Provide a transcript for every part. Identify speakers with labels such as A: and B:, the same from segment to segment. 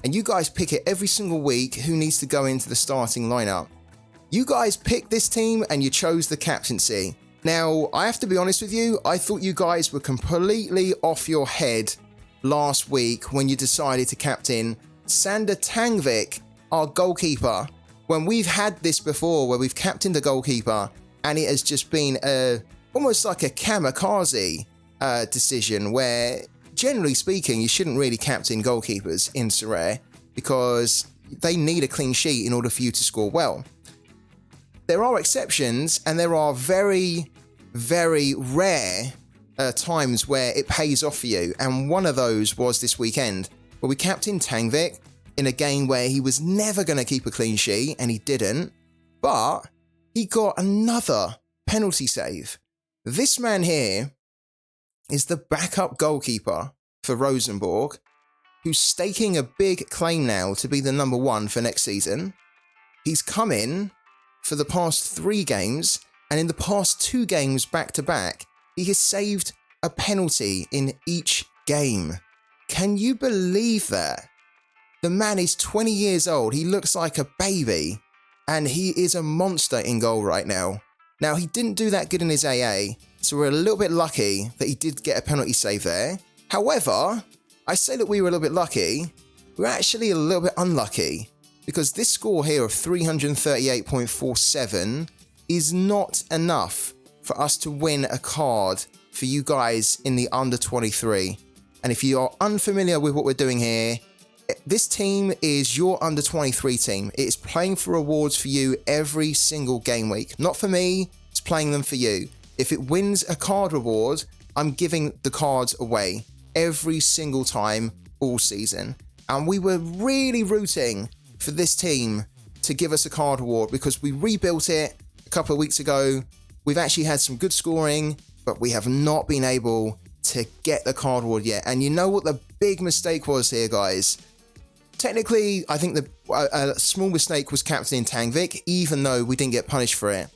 A: and you guys pick it every single week who needs to go into the starting lineup. You guys picked this team and you chose the captaincy. Now, I have to be honest with you, I thought you guys were completely off your head last week when you decided to captain Sander Tangvik, our goalkeeper, when we've had this before where we've captained a goalkeeper and it has just been almost like a kamikaze decision where, generally speaking, you shouldn't really captain goalkeepers in Sorare because they need a clean sheet in order for you to score well. There are exceptions, and there are very, very rare times where it pays off for you, and one of those was this weekend where we captained Tangvik in a game where he was never going to keep a clean sheet, and he didn't, but he got another penalty save. This man here is the backup goalkeeper for Rosenborg, who's staking a big claim now to be the number one for next season. He's come in for the past 3 games, and in the past 2 games back-to-back, he has saved a penalty in each game. Can you believe that? The man is 20 years old, he looks like a baby, and he is a monster in goal right now. Now, he didn't do that good in his AA, so we're a little bit lucky that he did get a penalty save there. However, I say that we were a little bit lucky, we're actually a little bit unlucky, because this score here of 338.47 is not enough for us to win a card for you guys in the under 23. And if you are unfamiliar with what we're doing here, this team is your under 23 team. It is playing for awards for you every single game week. Not for me, it's playing them for you. If it wins a card reward, I'm giving the cards away every single time all season. And we were really rooting for this team to give us a card award because we rebuilt it a couple of weeks ago. We've actually had some good scoring, but we have not been able to get the card award yet. And you know what the big mistake was here, guys? Technically, I think a small mistake was captaining Tangvik, even though we didn't get punished for it.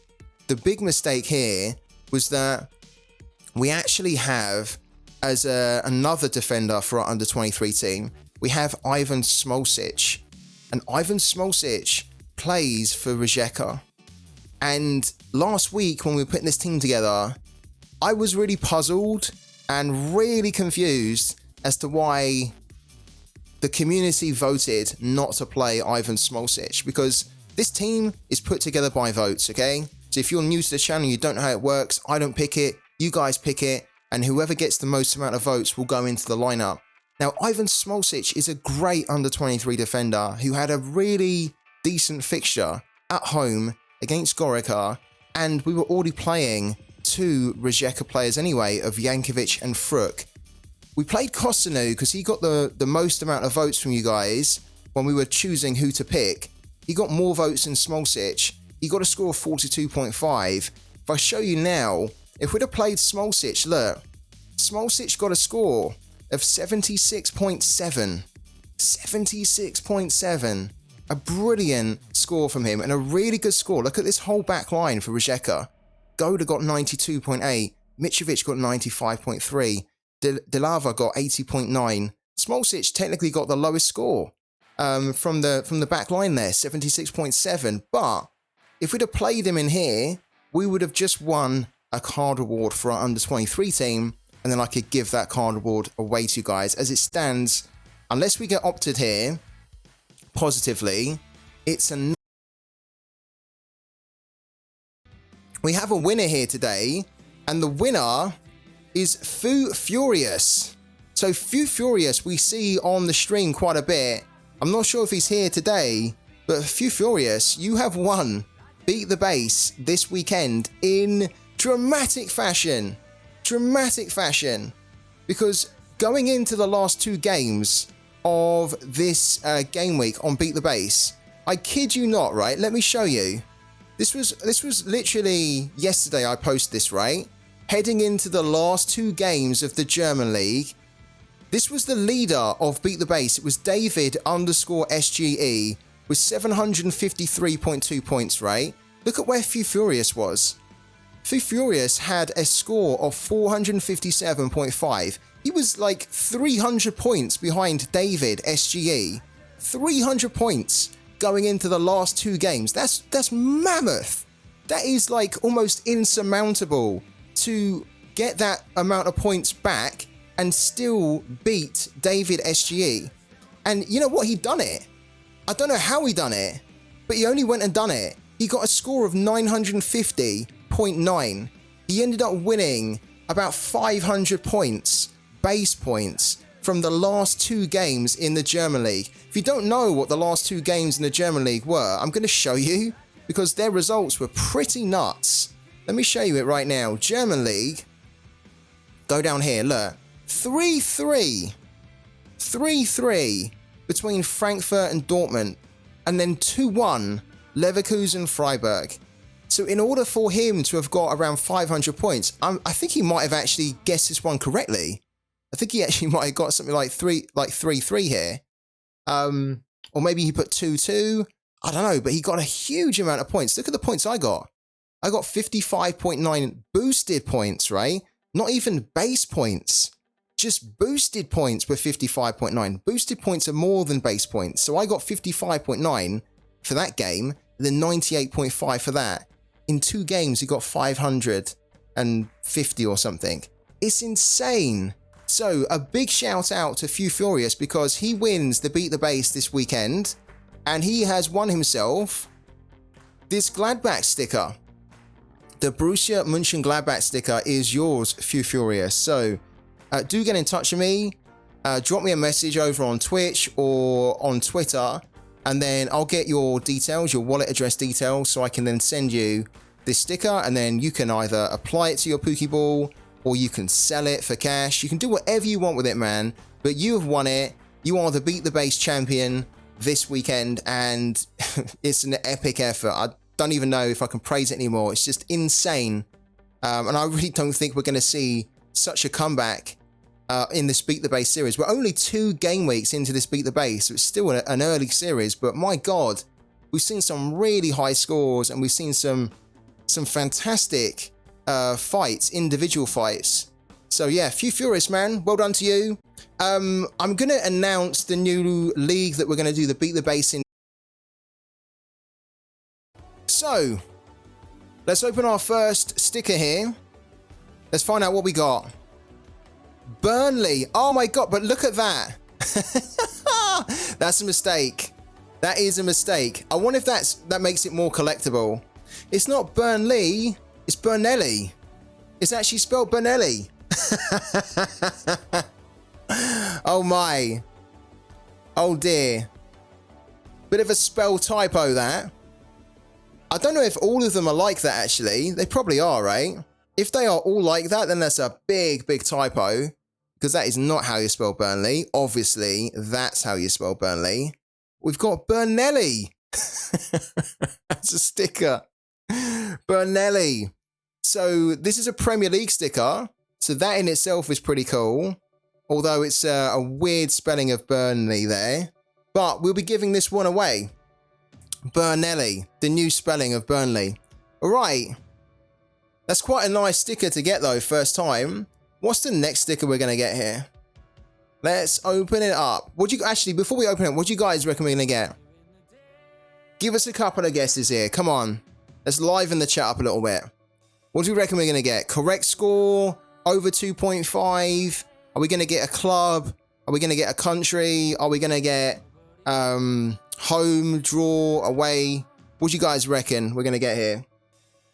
A: The big mistake here was that we actually have, as another defender for our under 23 team, we have Ivan Smolcic. And Ivan Smolcic plays for Rijeka. And last week when we were putting this team together, I was really puzzled and really confused as to why the community voted not to play Ivan Smolcic, because this team is put together by votes, okay? So if you're new to the channel, you don't know how it works, I don't pick it, you guys pick it, and whoever gets the most amount of votes will go into the lineup. Now, Ivan Smolcic is a great under-23 defender who had a really decent fixture at home against Gorica, and we were already playing 2 Rijeka players anyway, of Jankovic and Fruk. We played Kostanu because he got the most amount of votes from you guys when we were choosing who to pick. He got more votes than Smolcic. He got a score of 42.5. If I show you now, if we'd have played Smolcic, look, Smolcic got a score of 76.7. 76.7. A brilliant score from him and a really good score. Look at this whole back line for Rijeka. Goda got 92.8. Mitrovic got 95.3. Delava got 80.9. Smolcic technically got the lowest score from the back line there, 76.7. But if we'd have played him in here, we would have just won a card award for our under 23 team. And then I could give that card award away to you guys. As it stands, unless we get opted here positively, it's a... We have a winner here today, and the winner is Foo Furious. So Foo Furious we see on the stream quite a bit. I'm not sure if he's here today, but Foo Furious, you have won Beat the Base this weekend in dramatic fashion. Dramatic fashion, because going into the last 2 games of this game week on Beat the Base, I kid you not, right? Let me show you. This was literally yesterday I posted this, right? Heading into the last 2 games of the German League. This was the leader of Beat the Base. It was David_SGE with 753.2 points, right? Look at where Foo Furious was. Foo Furious had a score of 457.5. He was like 300 points behind David SGE. 300 points going into the last 2 games. That's mammoth. That is like almost insurmountable to get that amount of points back and still beat David SGE. And you know what? He done it. I don't know how he done it, but he only went and done it. He got a score of 950.9. He ended up winning about 500 points, base points, from the last 2 games in the German League. If you don't know what the last 2 games in the German League were, I'm going to show you because their results were pretty nuts. Let me show you it right now. German League. Go down here, look. 3-3. 3-3 between Frankfurt and Dortmund. And then 2-1 Leverkusen Freiburg. So in order for him to have got around 500 points, I think he might have actually guessed this one correctly. I think he actually might have got something like 3-3 here. Or maybe he put 2-2. I don't know, but he got a huge amount of points. Look at the points I got. I got 55.9 boosted points, right? Not even base points. Just boosted points were 55.9. Boosted points are more than base points. So I got 55.9 for that game, and then 98.5 for that. In 2 games, he got 550 or something. It's insane. So a big shout out to Few Furious because he wins the Beat the Base this weekend, and he has won himself this Gladbach sticker. The Borussia Mönchengladbach sticker is yours, Few Furious. So do get in touch with me. Drop me a message over on Twitch or on Twitter, and then I'll get your details, your wallet address details, so I can then send you this sticker, and then you can either apply it to your Pokeball or you can sell it for cash. You can do whatever you want with it, man. But you have won it. You are the Beat the Base champion this weekend, and it's an epic effort. I don't even know if I can praise it anymore. It's just insane. And I really don't think we're going to see such a comeback in this Beat the Base series. We're only 2 game weeks into this Beat the Base, so it's still an early series, but my God, we've seen some really high scores, and we've seen some fantastic fights, individual fights. So yeah, Few Furious, man, well done to you. I'm going to announce the new league that we're going to do the Beat the Base in. So, let's open our first sticker here. Let's find out what we got. Burnley. Oh my God, but look at that. That's a mistake. That is a mistake. I wonder if that makes it more collectible. It's not Burnley, it's Burnelli. It's actually spelled Burnelli. Oh my. Oh dear. Bit of a spell typo, that. I don't know if all of them are like that, actually. They probably are, right? If they are all like that, then that's a big, big typo. Because that is not how you spell Burnley. Obviously, that's how you spell Burnley. We've got Burnelli. That's a sticker. Burnelli. So this is a Premier League sticker. So that in itself is pretty cool. Although it's a weird spelling of Burnley there. But we'll be giving this one away. Burnelli, the new spelling of Burnley. All right. That's quite a nice sticker to get though, first time. What's the next sticker we're going to get here? Let's open it up. Before we open it, what do you guys reckon we're going to get? Give us a couple of guesses here. Come on. Let's liven the chat up a little bit. What do you reckon we're going to get? Correct score? Over 2.5? Are we going to get a club? Are we going to get a country? Are we going to get home, draw, away? What do you guys reckon we're going to get here?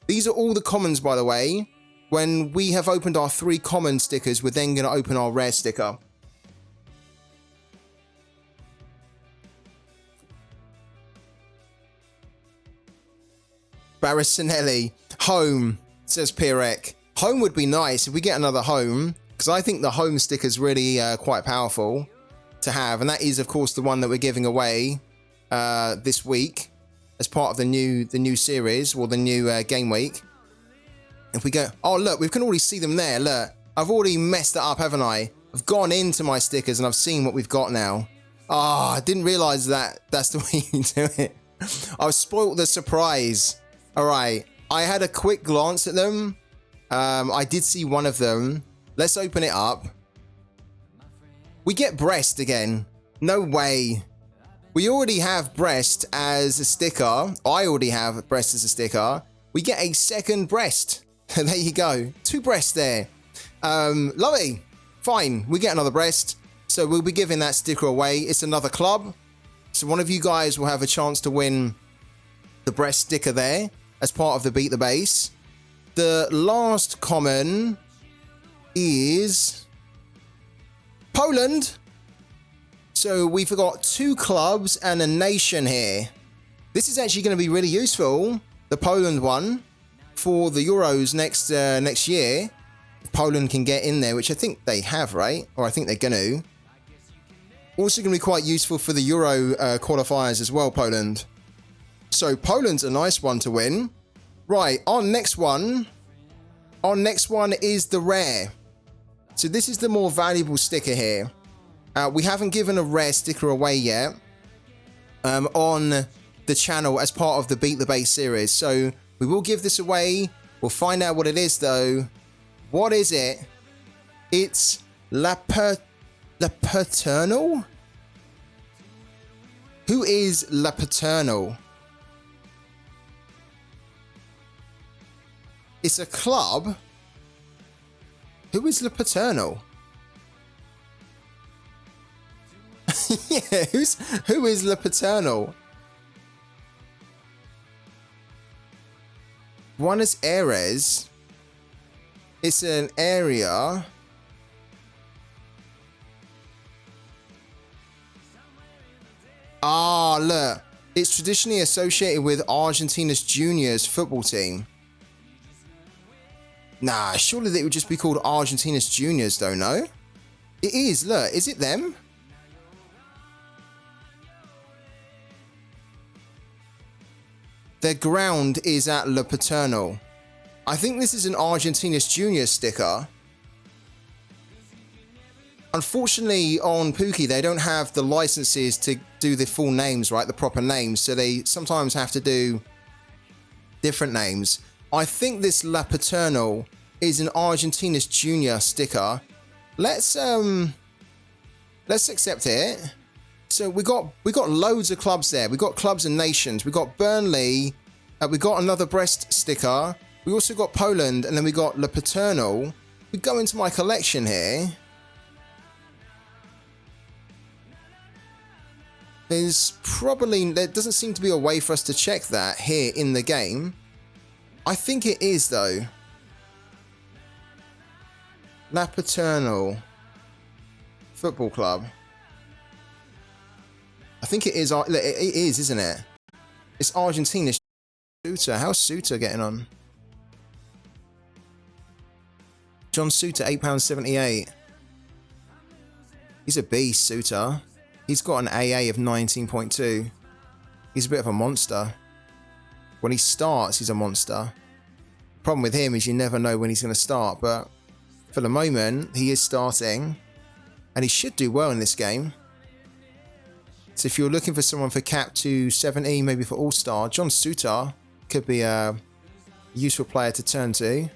A: These are all the commons, by the way. When we have opened our 3 common stickers, we're then going to open our rare sticker. Barricinelli. Home, says Pirek. Home would be nice if we get another home, because I think the home sticker is really quite powerful to have. And that is, of course, the one that we're giving away this week as part of the new series, or the new game week. If we go, oh look, we can already see them there. Look, I've already messed it up, haven't I? I've gone into my stickers and I've seen what we've got now. I didn't realize that that's the way you do it. I've spoilt the surprise. All right, I had a quick glance at them. I did see one of them. Let's open it up. We get Breast again. No way. We already have Breast as a sticker. I already have Breast as a sticker. We get a second Breast. There you go. 2 Breasts there. Lovely. Fine. We get another Breast. So we'll be giving that sticker away. It's another club. So one of you guys will have a chance to win the Breast sticker there as part of the Beat the Base. The last common is Poland. So we've got 2 clubs and a nation here. This is actually going to be really useful, the Poland one, for the Euros next year. Poland can get in there, which I think they have, right? Or I think they're going to. Also going to be quite useful for the Euro qualifiers as well, Poland. So Poland's a nice one to win. Right, our next one is the rare. So this is the more valuable sticker here. We haven't given a rare sticker away yet on the channel as part of the Beat the Base series. So we will give this away. We'll find out what it is though. What is it? It's La Paternal? Who is La Paternal? It's a club. Who is La Paternal? Yeah, who is La Paternal? Buenos Aires. It's an area. Ah, look. It's traditionally associated with Argentina's juniors football team. Nah, surely they would just be called Argentina's juniors though, no? It is, look. Is it them? Their ground is at La Paternal. I think this is an Argentina's Junior sticker. Unfortunately, on Pooky, they don't have the licenses to do the full names, right? The proper names. So they sometimes have to do different names. I think this La Paternal is an Argentina's Junior sticker. Let's accept it. So we got loads of clubs there. We got clubs and nations. We got Burnley. We got another Breast sticker. We also got Poland, and then we got La Paternal. We go into my collection here. There doesn't seem to be a way for us to check that here in the game. I think it is though. La Paternal Football Club. I think it is. It is, isn't it? It's Argentina. Suter. How's Suter getting on? John Suter, £8.78. He's a beast, Suter. He's got an AA of 19.2. He's a bit of a monster. When he starts, he's a monster. The problem with him is you never know when he's going to start, but for the moment, he is starting, and he should do well in this game. So if you're looking for someone for cap 270, maybe for All-Star, John Suter could be a useful player to turn to.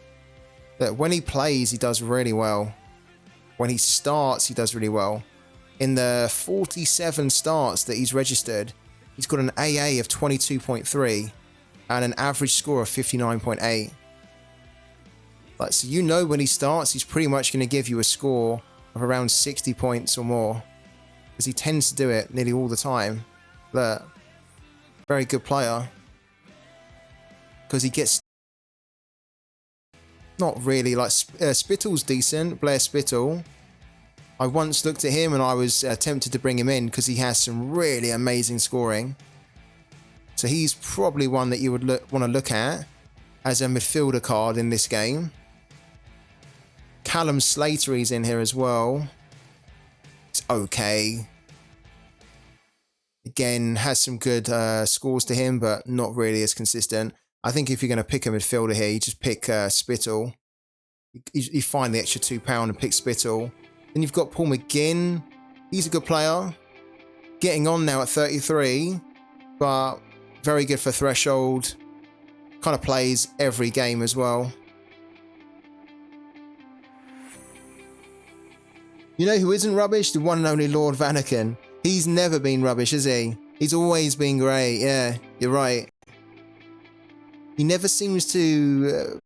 A: But when he plays, he does really well. When he starts, he does really well. In the 47 starts that he's registered, he's got an AA of 22.3 and an average score of 59.8. Like, so you know when he starts, he's pretty much going to give you a score of around 60 points or more. Because he tends to do it nearly all the time. But very good player. Because he gets... Not really, like Spittle's decent, Blair Spittle. I once looked at him and I was tempted to bring him in because he has some really amazing scoring. So he's probably one that you would want to look at as a midfielder card in this game. Callum Slattery's in here as well. It's okay. Again, has some good scores to him, but not really as consistent. I think if you're going to pick a midfielder here, you just pick Spittle. You find the extra £2 and pick Spittle. Then you've got Paul McGinn. He's a good player. Getting on now at 33, but very good for threshold. Kind of plays every game as well. You know who isn't rubbish? The one and only Lord Vanaken. He's never been rubbish, has he? He's always been great. Yeah, you're right. He never seems to...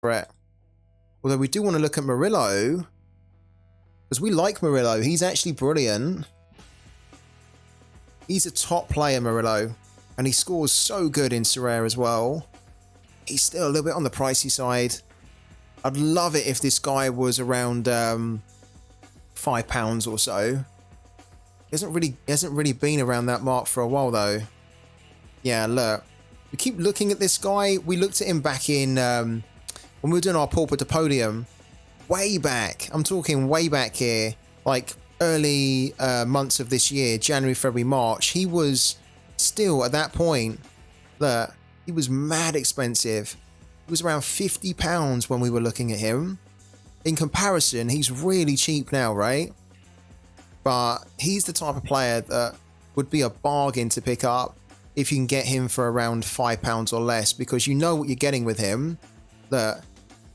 A: Although we do want to look at Murillo, because we like Murillo. He's actually brilliant. He's a top player, Murillo, and he scores so good in Sorare as well. He's still a little bit on the pricey side. I'd love it if this guy was around £5 or so. He hasn't really been around that mark for a while though. Yeah, look, we keep looking at this guy. We looked at him back in when we were doing our Pauper to Podium, way back. I'm talking way back here, like early months of this year, January, February, March. He was still at that point. Look, he was mad expensive. It was around £50 when we were looking at him. In comparison, he's really cheap now, right? But he's the type of player that would be a bargain to pick up if you can get him for around £5 or less, because you know what you're getting with him. That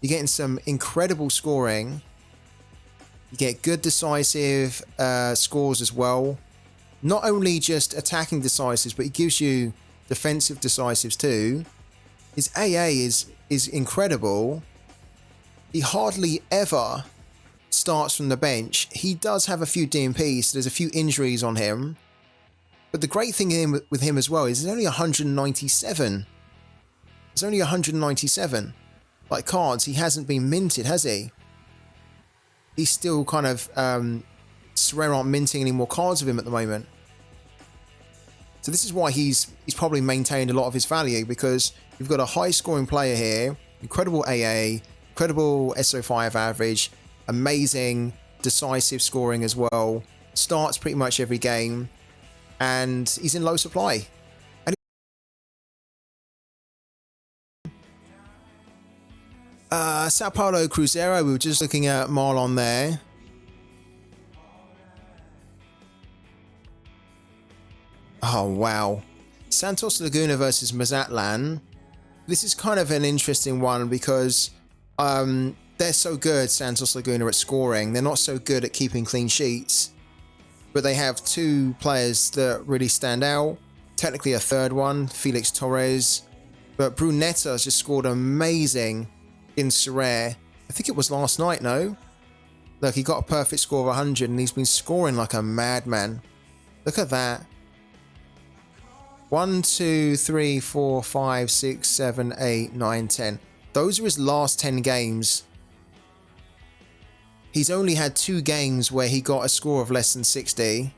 A: you're getting some incredible scoring. You get good decisive scores as well. Not only just attacking decisives, but he gives you defensive decisives too. His AA is incredible. He hardly ever starts from the bench. He does have a few DMPs, so there's a few injuries on him. But the great thing with him as well is there's only 197. There's only 197. Like cards, he hasn't been minted, has he? He's still kind of... Sorare aren't minting any more cards of him at the moment. So this is why he's probably maintained a lot of his value, because you've got a high scoring player here, incredible AA, incredible SO5 average, amazing decisive scoring as well, starts pretty much every game, and he's in low supply. And Sao Paulo Cruzeiro, we were just looking at Marlon there. Oh, wow. Santos Laguna versus Mazatlan. This is kind of an interesting one because they're so good, Santos Laguna, at scoring. They're not so good at keeping clean sheets. But they have two players that really stand out. Technically a third one, Felix Torres. But Brunetta has just scored amazing in Sorare. I think it was last night, no? Look, he got a perfect score of 100 and he's been scoring like a madman. Look at that. 1, 2, 3, 4, 5, 6, 7, 8, 9, 10. Those are his last 10 games. He's only had 2 games where he got a score of less than 60.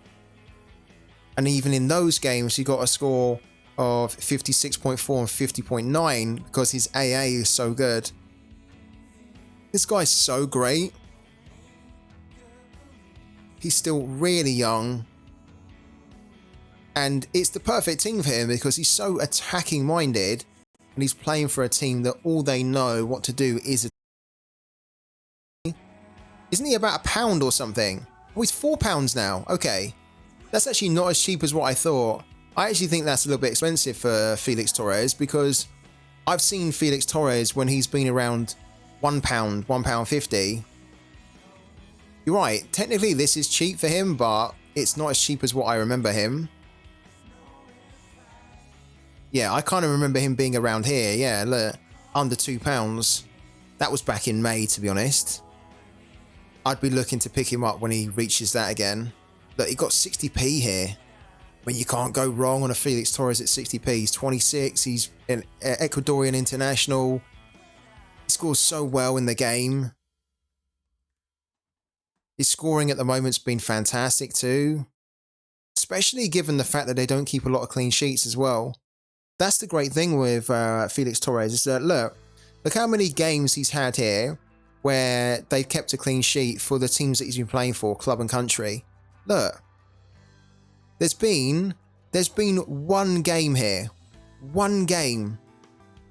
A: And even in those games, he got a score of 56.4 and 50.9 because his AA is so good. This guy's so great. He's still really young. And it's the perfect team for him because he's so attacking minded and he's playing for a team that all they know what to do is Isn't he about £1 or something? Oh, he's £4 now. Okay. That's actually not as cheap as what I thought. I actually think that's a little bit expensive for Felix Torres because I've seen Felix Torres when he's been around £1, £1.50. You're right. Technically, this is cheap for him, but it's not as cheap as what I remember him. Yeah, I kind of remember him being around here. Yeah, look, under £2. That was back in May, to be honest. I'd be looking to pick him up when he reaches that again. Look, he got 60p here. I mean, you can't go wrong on a Felix Torres at 60p. He's 26. He's an Ecuadorian international. He scores so well in the game. His scoring at the moment's been fantastic too. Especially given the fact that they don't keep a lot of clean sheets as well. That's the great thing with Felix Torres is that, look how many games he's had here where they've kept a clean sheet for the teams that he's been playing for, club and country. Look, there's been one game here, one game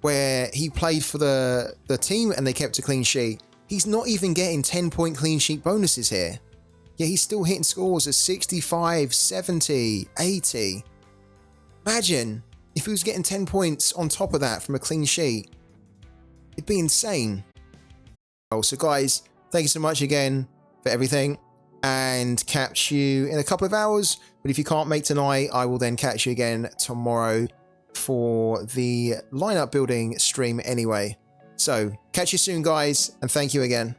A: where he played for the team and they kept a clean sheet. He's not even getting 10-point clean sheet bonuses here. Yeah, he's still hitting scores of 65, 70, 80. Imagine if he was getting 10 points on top of that from a clean sheet. It'd be insane. So guys, thank you so much again for everything and catch you in a couple of hours. But if you can't make tonight, I will then catch you again tomorrow for the lineup building stream anyway. So catch you soon, guys, and thank you again.